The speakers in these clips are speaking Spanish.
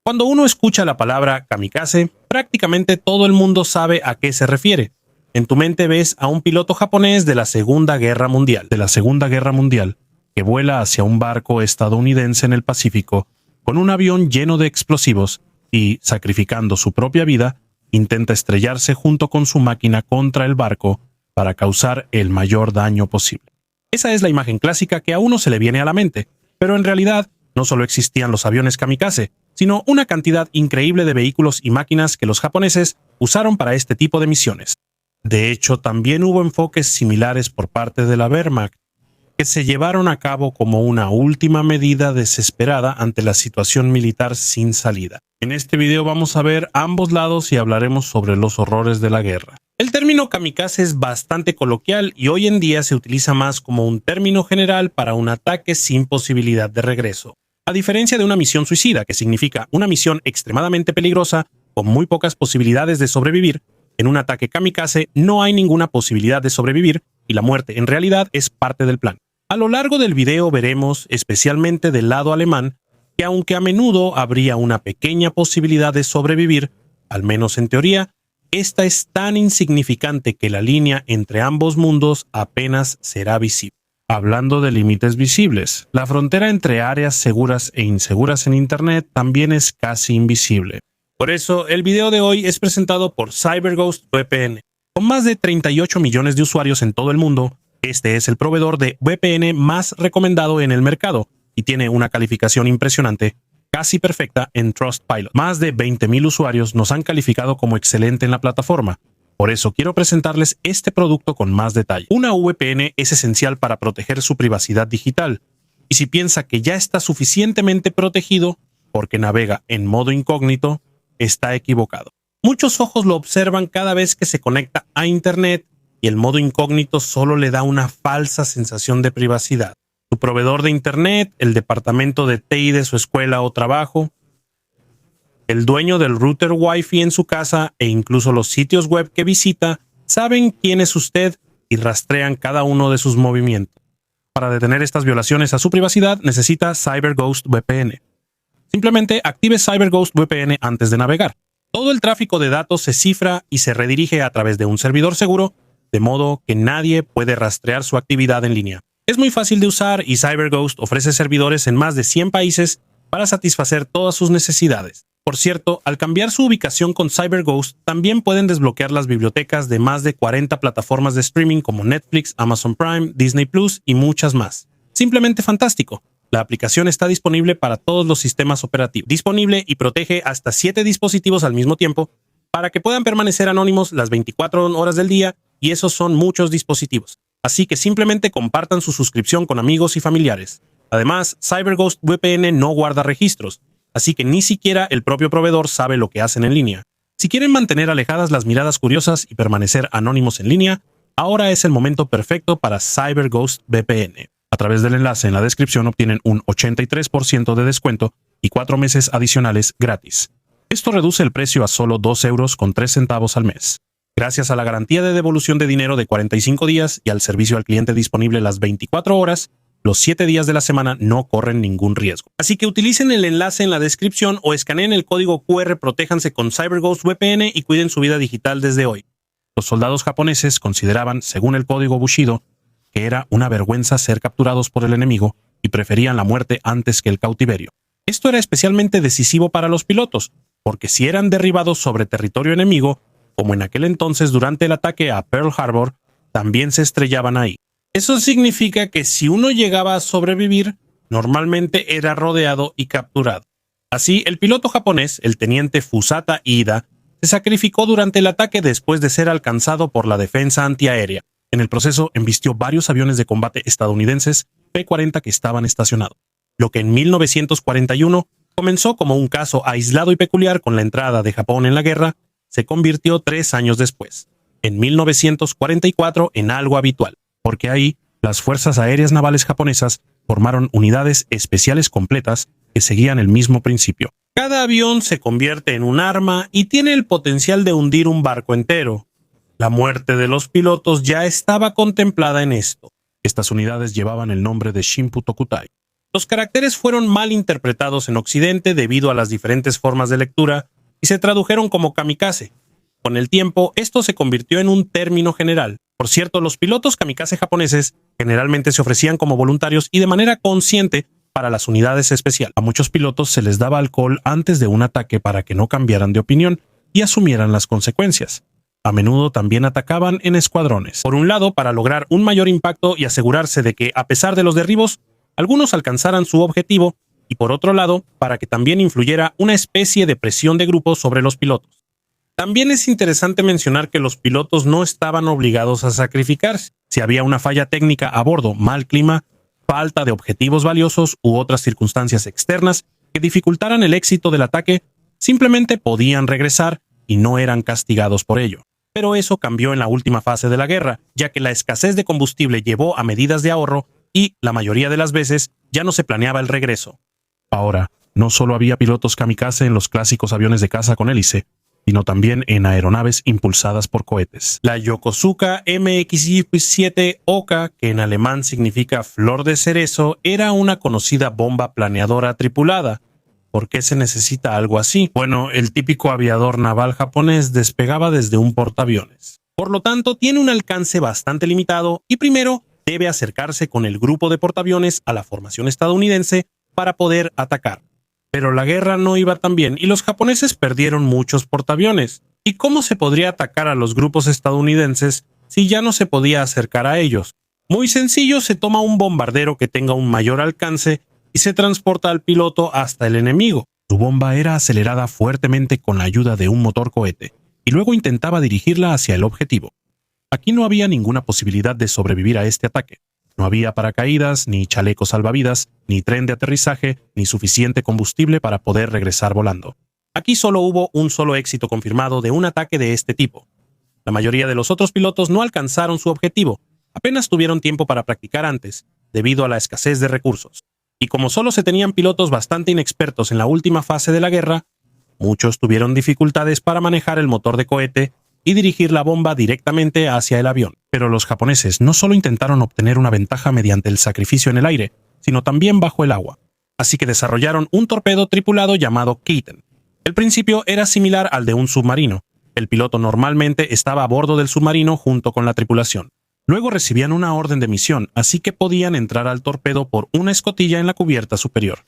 Cuando uno escucha la palabra kamikaze, prácticamente todo el mundo sabe a qué se refiere. En tu mente ves a un piloto japonés de la Segunda Guerra Mundial, que vuela hacia un barco estadounidense en el Pacífico con un avión lleno de explosivos y, sacrificando su propia vida, intenta estrellarse junto con su máquina contra el barco para causar el mayor daño posible. Esa es la imagen clásica que a uno se le viene a la mente, pero en realidad no solo existían los aviones kamikaze, sino una cantidad increíble de vehículos y máquinas que los japoneses usaron para este tipo de misiones. De hecho, también hubo enfoques similares por parte de la Wehrmacht, que se llevaron a cabo como una última medida desesperada ante la situación militar sin salida. En este video vamos a ver ambos lados y hablaremos sobre los horrores de la guerra. El término kamikaze es bastante coloquial y hoy en día se utiliza más como un término general para un ataque sin posibilidad de regreso. A diferencia de una misión suicida, que significa una misión extremadamente peligrosa con muy pocas posibilidades de sobrevivir, en un ataque kamikaze no hay ninguna posibilidad de sobrevivir y la muerte en realidad es parte del plan. A lo largo del video veremos, especialmente del lado alemán, que aunque a menudo habría una pequeña posibilidad de sobrevivir, al menos en teoría, esta es tan insignificante que la línea entre ambos mundos apenas será visible. Hablando de límites visibles, la frontera entre áreas seguras e inseguras en Internet también es casi invisible. Por eso, el video de hoy es presentado por CyberGhost VPN. Con más de 38 millones de usuarios en todo el mundo, este es el proveedor de VPN más recomendado en el mercado y tiene una calificación impresionante, casi perfecta en Trustpilot. Más de 20,000 usuarios nos han calificado como excelente en la plataforma. Por eso quiero presentarles este producto con más detalle. Una VPN es esencial para proteger su privacidad digital, y si piensa que ya está suficientemente protegido porque navega en modo incógnito, está equivocado. Muchos ojos lo observan cada vez que se conecta a Internet y el modo incógnito solo le da una falsa sensación de privacidad. Su proveedor de Internet, el departamento de TI de su escuela o trabajo, el dueño del router Wi-Fi en su casa e incluso los sitios web que visita saben quién es usted y rastrean cada uno de sus movimientos. Para detener estas violaciones a su privacidad necesita CyberGhost VPN. Simplemente active CyberGhost VPN antes de navegar. Todo el tráfico de datos se cifra y se redirige a través de un servidor seguro, de modo que nadie puede rastrear su actividad en línea. Es muy fácil de usar y CyberGhost ofrece servidores en más de 100 países para satisfacer todas sus necesidades. Por cierto, al cambiar su ubicación con CyberGhost, también pueden desbloquear las bibliotecas de más de 40 plataformas de streaming como Netflix, Amazon Prime, Disney Plus y muchas más. Simplemente fantástico. La aplicación está disponible para todos los sistemas operativos. Disponible y protege hasta 7 dispositivos al mismo tiempo para que puedan permanecer anónimos las 24 horas del día, y esos son muchos dispositivos. Así que simplemente compartan su suscripción con amigos y familiares. Además, CyberGhost VPN no guarda registros, así que ni siquiera el propio proveedor sabe lo que hacen en línea. Si quieren mantener alejadas las miradas curiosas y permanecer anónimos en línea, ahora es el momento perfecto para CyberGhost VPN. A través del enlace en la descripción obtienen un 83% de descuento y 4 meses adicionales gratis. Esto reduce el precio a solo 2 euros con 3 centavos al mes. Gracias a la garantía de devolución de dinero de 45 días y al servicio al cliente disponible las 24 horas, los 7 días de la semana no corren ningún riesgo. Así que utilicen el enlace en la descripción o escaneen el código QR, protéjanse con CyberGhost VPN y cuiden su vida digital desde hoy. Los soldados japoneses consideraban, según el código Bushido, que era una vergüenza ser capturados por el enemigo y preferían la muerte antes que el cautiverio. Esto era especialmente decisivo para los pilotos, porque si eran derribados sobre territorio enemigo, como en aquel entonces durante el ataque a Pearl Harbor, también se estrellaban ahí. Eso significa que si uno llegaba a sobrevivir, normalmente era rodeado y capturado. Así, el piloto japonés, el teniente Fusata Iida, se sacrificó durante el ataque después de ser alcanzado por la defensa antiaérea. En el proceso, embistió varios aviones de combate estadounidenses P-40 que estaban estacionados. Lo que en 1941 comenzó como un caso aislado y peculiar con la entrada de Japón en la guerra, se convirtió 3 años después, en 1944, en algo habitual, porque ahí las fuerzas aéreas navales japonesas formaron unidades especiales completas que seguían el mismo principio. Cada avión se convierte en un arma y tiene el potencial de hundir un barco entero. La muerte de los pilotos ya estaba contemplada en esto. Estas unidades llevaban el nombre de Shinpu Tokutai. Los caracteres fueron mal interpretados en Occidente debido a las diferentes formas de lectura y se tradujeron como kamikaze. Con el tiempo, esto se convirtió en un término general. Por cierto, los pilotos kamikaze japoneses generalmente se ofrecían como voluntarios y de manera consciente para las unidades especiales. A muchos pilotos se les daba alcohol antes de un ataque para que no cambiaran de opinión y asumieran las consecuencias. A menudo también atacaban en escuadrones. Por un lado, para lograr un mayor impacto y asegurarse de que, a pesar de los derribos, algunos alcanzaran su objetivo, y por otro lado, para que también influyera una especie de presión de grupo sobre los pilotos. También es interesante mencionar que los pilotos no estaban obligados a sacrificarse. Si había una falla técnica a bordo, mal clima, falta de objetivos valiosos u otras circunstancias externas que dificultaran el éxito del ataque, simplemente podían regresar y no eran castigados por ello. Pero eso cambió en la última fase de la guerra, ya que la escasez de combustible llevó a medidas de ahorro y, la mayoría de las veces, ya no se planeaba el regreso. Ahora, no solo había pilotos kamikaze en los clásicos aviones de caza con hélice, sino también en aeronaves impulsadas por cohetes. La Yokosuka MX-7 Oka, que en alemán significa flor de cerezo, era una conocida bomba planeadora tripulada. ¿Por qué se necesita algo así? Bueno, el típico aviador naval japonés despegaba desde un portaaviones. Por lo tanto, tiene un alcance bastante limitado y primero debe acercarse con el grupo de portaaviones a la formación estadounidense para poder atacar. Pero la guerra no iba tan bien y los japoneses perdieron muchos portaaviones. ¿Y cómo se podría atacar a los grupos estadounidenses si ya no se podía acercar a ellos? Muy sencillo, se toma un bombardero que tenga un mayor alcance y se transporta al piloto hasta el enemigo. Su bomba era acelerada fuertemente con la ayuda de un motor cohete y luego intentaba dirigirla hacia el objetivo. Aquí no había ninguna posibilidad de sobrevivir a este ataque. No había paracaídas, ni chalecos salvavidas, ni tren de aterrizaje, ni suficiente combustible para poder regresar volando. Aquí solo hubo un solo éxito confirmado de un ataque de este tipo. La mayoría de los otros pilotos no alcanzaron su objetivo, apenas tuvieron tiempo para practicar antes, debido a la escasez de recursos. Y como solo se tenían pilotos bastante inexpertos en la última fase de la guerra, muchos tuvieron dificultades para manejar el motor de cohete y dirigir la bomba directamente hacia el avión. Pero los japoneses no solo intentaron obtener una ventaja mediante el sacrificio en el aire, sino también bajo el agua. Así que desarrollaron un torpedo tripulado llamado Keiten. El principio era similar al de un submarino. El piloto normalmente estaba a bordo del submarino junto con la tripulación. Luego recibían una orden de misión, así que podían entrar al torpedo por una escotilla en la cubierta superior.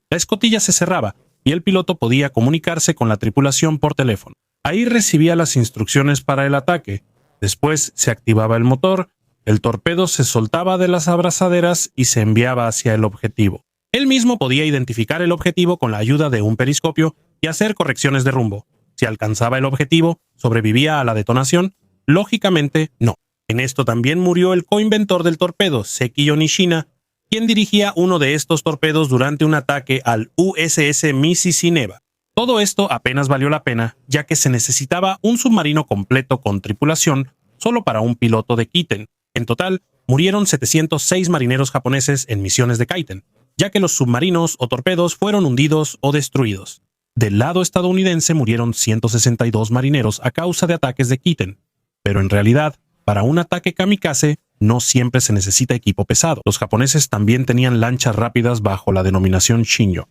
La escotilla se cerraba y el piloto podía comunicarse con la tripulación por teléfono. Ahí recibía las instrucciones para el ataque. Después se activaba el motor, el torpedo se soltaba de las abrazaderas y se enviaba hacia el objetivo. Él mismo podía identificar el objetivo con la ayuda de un periscopio y hacer correcciones de rumbo. Si alcanzaba el objetivo, ¿sobrevivía a la detonación? Lógicamente, no. En esto también murió el coinventor del torpedo, Sekiyo Nishina, quien dirigía uno de estos torpedos durante un ataque al USS Mississippi Neva. Todo esto apenas valió la pena, ya que se necesitaba un submarino completo con tripulación solo para un piloto de Keiten. En total, murieron 706 marineros japoneses en misiones de Keiten, ya que los submarinos o torpedos fueron hundidos o destruidos. Del lado estadounidense murieron 162 marineros a causa de ataques de Keiten, pero en realidad, para un ataque kamikaze, no siempre se necesita equipo pesado. Los japoneses también tenían lanchas rápidas bajo la denominación Shinyo.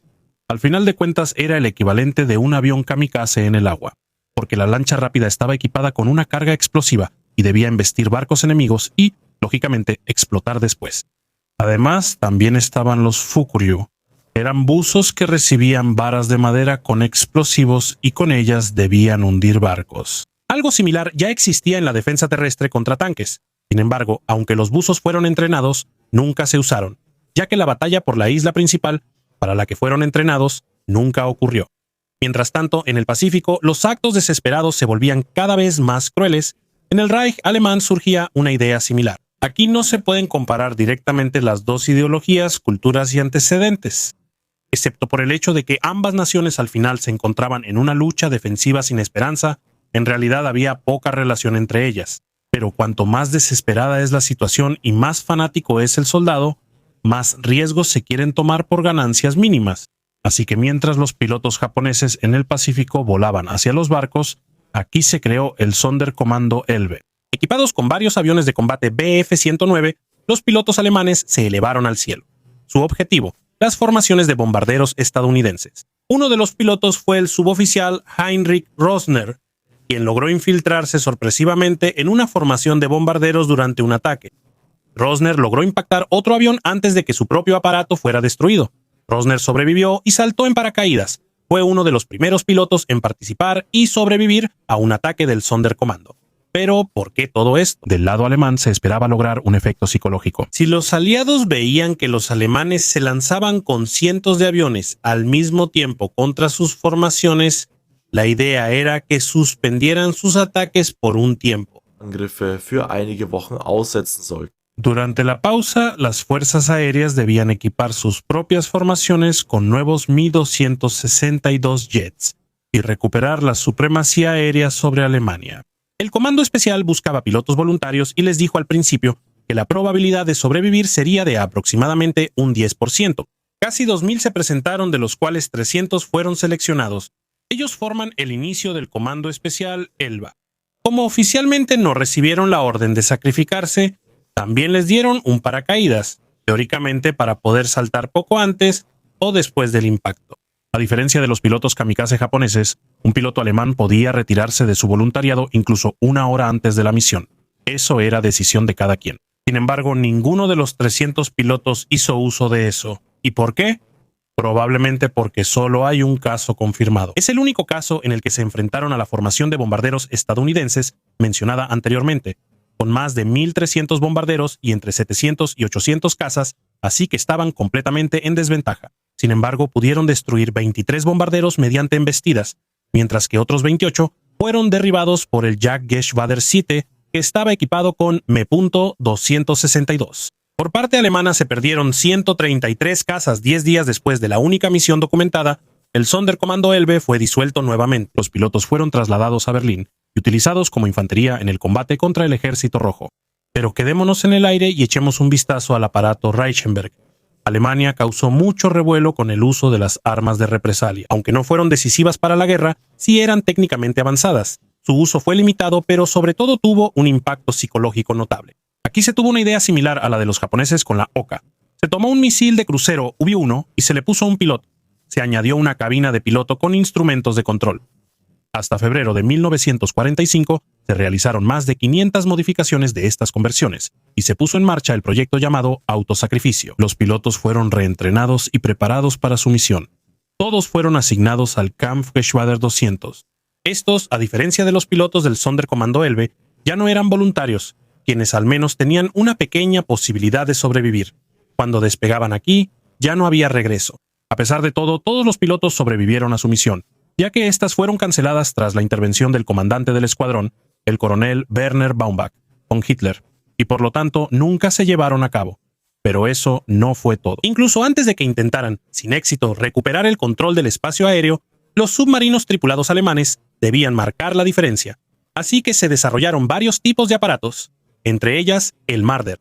Al final de cuentas era el equivalente de un avión kamikaze en el agua, porque la lancha rápida estaba equipada con una carga explosiva y debía embestir barcos enemigos y, lógicamente, explotar después. Además, también estaban los Fukuryu. Eran buzos que recibían varas de madera con explosivos y con ellas debían hundir barcos. Algo similar ya existía en la defensa terrestre contra tanques. Sin embargo, aunque los buzos fueron entrenados, nunca se usaron, ya que la batalla por la isla principal, para la que fueron entrenados, nunca ocurrió. Mientras tanto, en el Pacífico, los actos desesperados se volvían cada vez más crueles. En el Reich alemán surgía una idea similar. Aquí no se pueden comparar directamente las dos ideologías, culturas y antecedentes, excepto por el hecho de que ambas naciones al final se encontraban en una lucha defensiva sin esperanza. En realidad había poca relación entre ellas. Pero cuanto más desesperada es la situación y más fanático es el soldado, más riesgos se quieren tomar por ganancias mínimas. Así que mientras los pilotos japoneses en el Pacífico volaban hacia los barcos, aquí se creó el Sonderkommando Elbe. Equipados con varios aviones de combate Bf-109, los pilotos alemanes se elevaron al cielo. Su objetivo, las formaciones de bombarderos estadounidenses. Uno de los pilotos fue el suboficial Heinrich Rosner, quien logró infiltrarse sorpresivamente en una formación de bombarderos durante un ataque. Rosner logró impactar otro avión antes de que su propio aparato fuera destruido. Rosner sobrevivió y saltó en paracaídas. Fue uno de los primeros pilotos en participar y sobrevivir a un ataque del Sonderkommando. Pero, ¿por qué todo esto? Del lado alemán se esperaba lograr un efecto psicológico. Si los aliados veían que los alemanes se lanzaban con cientos de aviones al mismo tiempo contra sus formaciones, la idea era que suspendieran sus ataques por un tiempo. Angriffe für einige Wochen aussetzen sollten. Durante la pausa, las fuerzas aéreas debían equipar sus propias formaciones con nuevos Mi-262 jets y recuperar la supremacía aérea sobre Alemania. El Comando Especial buscaba pilotos voluntarios y les dijo al principio que la probabilidad de sobrevivir sería de aproximadamente un 10%. Casi 2.000 se presentaron, de los cuales 300 fueron seleccionados. Ellos forman el inicio del Comando Especial Elba. Como oficialmente no recibieron la orden de sacrificarse, también les dieron un paracaídas, teóricamente para poder saltar poco antes o después del impacto. A diferencia de los pilotos kamikaze japoneses, un piloto alemán podía retirarse de su voluntariado incluso una hora antes de la misión. Eso era decisión de cada quien. Sin embargo, ninguno de los 300 pilotos hizo uso de eso. ¿Y por qué? Probablemente porque solo hay un caso confirmado. Es el único caso en el que se enfrentaron a la formación de bombarderos estadounidenses mencionada anteriormente, con más de 1.300 bombarderos y entre 700 y 800 cazas, así que estaban completamente en desventaja. Sin embargo, pudieron destruir 23 bombarderos mediante embestidas, mientras que otros 28 fueron derribados por el Jagdgeschwader 7, que estaba equipado con Me.262. Por parte alemana se perdieron 133 cazas 10 días después de la única misión documentada. El Sonderkommando Elbe fue disuelto nuevamente. Los pilotos fueron trasladados a Berlín y utilizados como infantería en el combate contra el Ejército Rojo. Pero quedémonos en el aire y echemos un vistazo al aparato Reichenberg. Alemania causó mucho revuelo con el uso de las armas de represalia. Aunque no fueron decisivas para la guerra, sí eran técnicamente avanzadas. Su uso fue limitado, pero sobre todo tuvo un impacto psicológico notable. Aquí se tuvo una idea similar a la de los japoneses con la Oka. Se tomó un misil de crucero V-1 y se le puso un piloto. Se añadió una cabina de piloto con instrumentos de control. Hasta febrero de 1945 se realizaron más de 500 modificaciones de estas conversiones y se puso en marcha el proyecto llamado Autosacrificio. Los pilotos fueron reentrenados y preparados para su misión. Todos fueron asignados al Kampfgeschwader 200. Estos, a diferencia de los pilotos del Sonderkommando Elbe, ya no eran voluntarios, quienes al menos tenían una pequeña posibilidad de sobrevivir. Cuando despegaban aquí, ya no había regreso. A pesar de todo, todos los pilotos sobrevivieron a su misión, ya que estas fueron canceladas tras la intervención del comandante del escuadrón, el coronel Werner Baumbach, con Hitler, y por lo tanto nunca se llevaron a cabo. Pero eso no fue todo. Incluso antes de que intentaran, sin éxito, recuperar el control del espacio aéreo, los submarinos tripulados alemanes debían marcar la diferencia. Así que se desarrollaron varios tipos de aparatos, entre ellas el Marder.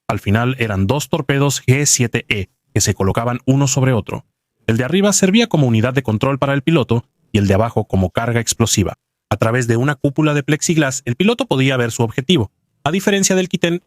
Al final eran 2 torpedos G-7E que se colocaban uno sobre otro. El de arriba servía como unidad de control para el piloto y el de abajo como carga explosiva. A través de una cúpula de plexiglas, el piloto podía ver su objetivo. A diferencia del Kiten,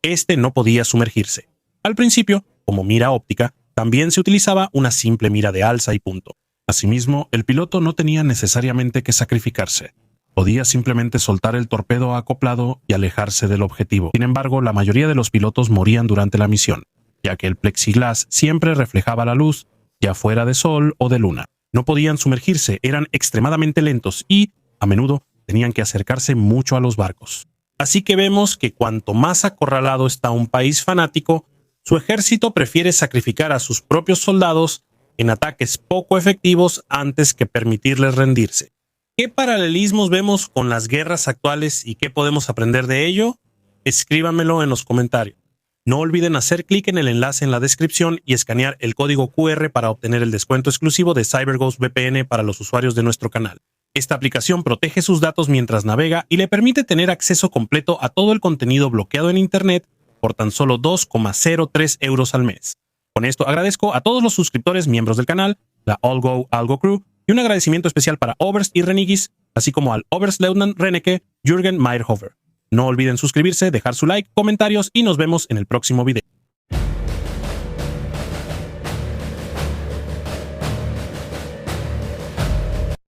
este no podía sumergirse. Al principio, como mira óptica, también se utilizaba una simple mira de alza y punto. Asimismo, el piloto no tenía necesariamente que sacrificarse. Podía simplemente soltar el torpedo acoplado y alejarse del objetivo. Sin embargo, la mayoría de los pilotos morían durante la misión, ya que el plexiglas siempre reflejaba la luz, ya fuera de sol o de luna. No podían sumergirse, eran extremadamente lentos y, a menudo, tenían que acercarse mucho a los barcos. Así que vemos que cuanto más acorralado está un país fanático, su ejército prefiere sacrificar a sus propios soldados en ataques poco efectivos antes que permitirles rendirse. ¿Qué paralelismos vemos con las guerras actuales y qué podemos aprender de ello? Escríbanmelo en los comentarios. No olviden hacer clic en el enlace en la descripción y escanear el código QR para obtener el descuento exclusivo de CyberGhost VPN para los usuarios de nuestro canal. Esta aplicación protege sus datos mientras navega y le permite tener acceso completo a todo el contenido bloqueado en Internet por tan solo 2,03 € al mes. Con esto agradezco a todos los suscriptores miembros del canal, la All Algo Crew, y un agradecimiento especial para Oberst y Renigis, así como al Oberstleutnant Rennecke Jürgen Meyerhofer. No olviden suscribirse, dejar su like, comentarios y nos vemos en el próximo video.